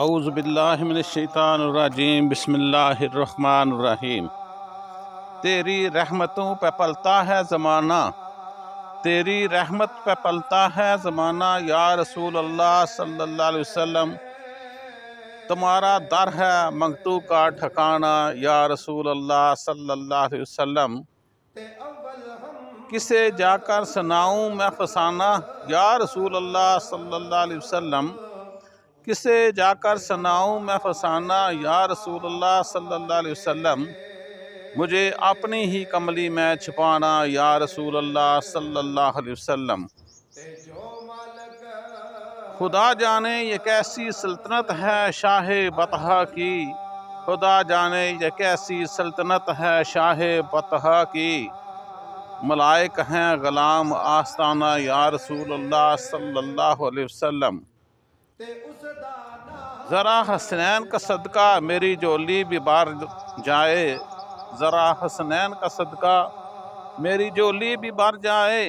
اعوذ باللہ من الشیطان الرجیم، بسم اللہ الرحمن الرحیم۔ تیری رحمتوں پہ پلتا ہے زمانہ، تیری رحمت پہ پلتا ہے زمانہ، یا رسول اللہ صلی اللہ علیہ وسلم تمہارا در ہے منگتو کا ٹھکانہ، یا رسول اللہ صلی اللہ علیہ وسلم کسے جا کر سناؤں میں فسانہ، یا رسول اللہ صلی اللہ علیہ وسلم کسے جا کر سناؤں میں فسانہ، یا رسول اللہ صلی اللہ علیہ وسلم مجھے اپنی ہی کملی میں چھپانا، یا رسول اللہ صلی اللہ علیہ وسلم۔ خدا جانے یہ کیسی سلطنت ہے شاہ بطحہ کی، خدا جانے یہ کیسی سلطنت ہے شاہ بطحہ کی، ملائک ہیں غلام آستانہ، یا رسول اللہ صلی اللہ علیہ وسلم۔ ذرا حسنین کا صدقہ میری جولی بھی بار جائے، ذرا حسنین کا صدقہ میری جولی بھی بھر جائے،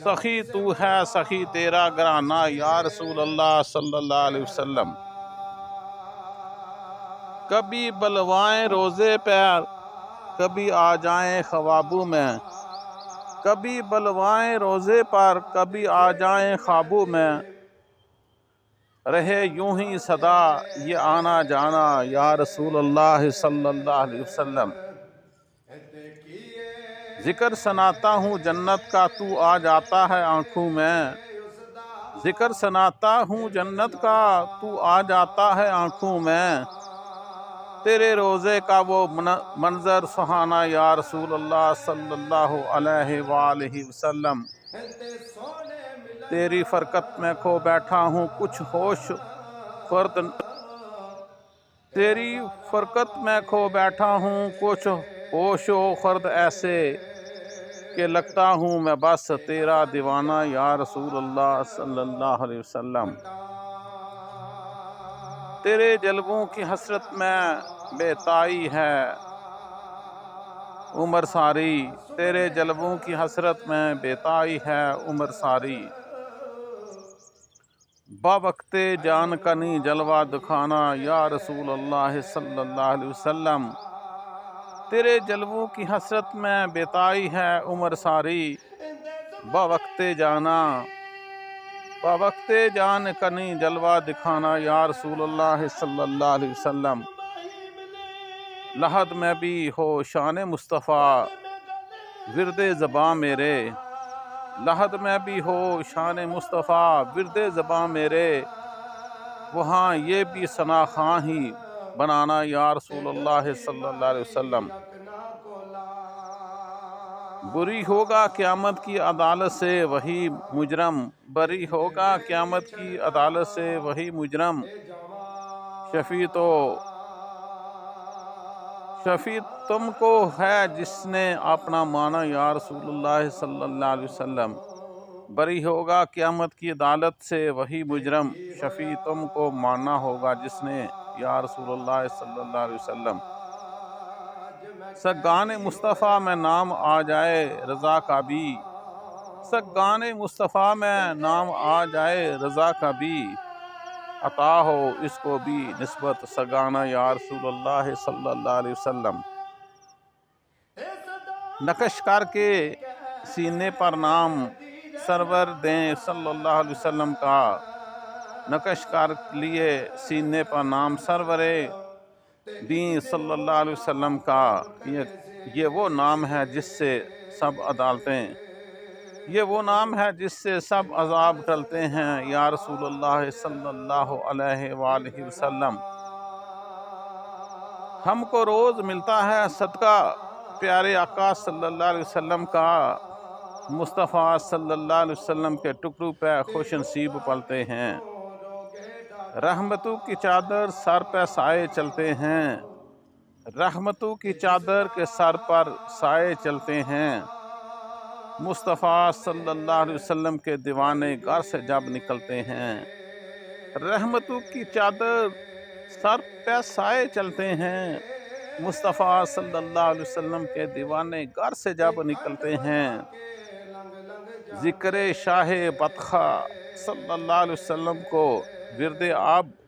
سخی تو ہے سخی تیرا گھرانہ، یا رسول اللہ صلی اللہ علیہ وسلم۔ کبھی بلوائیں روزے پہ کبھی آ جائیں خوابوں میں، کبھی بلوائیں روزے پر کبھی آ جائیں خوابوں میں، رہے یوں ہی صدا یہ آنا جانا، یا رسول اللہ صلی اللہ علیہ وسلم۔ ذکر سناتا ہوں جنت کا تو آ جاتا ہے آنکھوں میں، ذکر سناتا ہوں جنت کا تو آ جاتا ہے آنکھوں میں، تیرے روزے کا وہ منظر سہانا، یا رسول اللہ صلی اللہ علیہ وآلہ وسلم۔ تیری فرقت میں کھو بیٹھا ہوں کچھ ہوش خرد، تیری فرقت میں کھو بیٹھا ہوں کچھ ہوش و خرد ایسے کہ لگتا ہوں میں بس تیرا دیوانہ، یا رسول اللہ صلی اللہ علیہ وسلم۔ تیرے جلووں کی حسرت میں بے تائی ہے عمر ساری، تیرے جلووں کی حسرت میں بے تائی ہے عمر ساری، باوقت جان کنی جلوہ دکھانا، یا رسول اللہ صلی اللہ علیہ وسلم۔ تیرے جلووں کی حسرت میں بے تائی ہے عمر ساری، باوقت جانا باوقت جان کنی جلوہ دکھانا، یا رسول اللہ صلی اللہ علیہ وسلم۔ لحد میں بھی ہو شان مصطفیٰ ورد زباں میرے، لحد میں بھی ہو شان مصطفیٰ ورد زباں میرے، وہاں یہ بھی ثنا خواں ہی بنانا، یا رسول اللہ صلی اللہ علیہ وسلم۔ بری ہوگا قیامت کی عدالت سے وہی مجرم، بری ہوگا قیامت کی عدالت سے وہی مجرم، شفیع تم کو ہے جس نے اپنا مانا، یا رسول اللہ صلی اللہ علیہ وسلم۔ بری ہوگا قیامت کی عدالت سے وہی مجرم، شفیع تم کو ماننا ہوگا جس نے، یا رسول اللہ صلی اللہ علیہ وسلم۔ سگان مصطفیٰ میں نام آ جائے رضا کا بھی، سگان مصطفیٰ میں نام آ جائے رضا کا بھی، عطا ہو اس کو بھی نسبت سگانہ، یا رسول اللہ صلی اللہ علیہ وسلم۔ نقش کر کے سینے پر نام سرور دیں صلی اللہ علیہ وسلم کا، نقش کر لیے سینے پر نام سرور دیں صلی اللہ علیہ وسلم کا، یہ وہ نام ہے جس سے سب عدالتیں، یہ وہ نام ہے جس سے سب عذاب ٹلتے ہیں، یا رسول اللہ صلی اللہ علیہ وآلہ وسلم۔ ہم کو روز ملتا ہے صدقہ پیارے آقا صلی اللہ علیہ وسلم کا، مصطفیٰ صلی اللہ علیہ وسلم کے ٹکڑوں پہ خوش نصیب پلتے ہیں، رحمتوں کی چادر سر پہ سائے چلتے ہیں، رحمتوں کی چادر کے سر پر سائے چلتے ہیں، مصطفیٰ صلی اللہ علیہ وسلم کے دیوانے گھر سے جب نکلتے ہیں، رحمتوں کی چادر سر پہ سائے چلتے ہیں، مصطفیٰ صلی اللہ علیہ وسلم کے دیوانے گھر سے جب نکلتے ہیں، ذکر شاہ بطحہ صلی اللہ علیہ وسلم کو ورد آب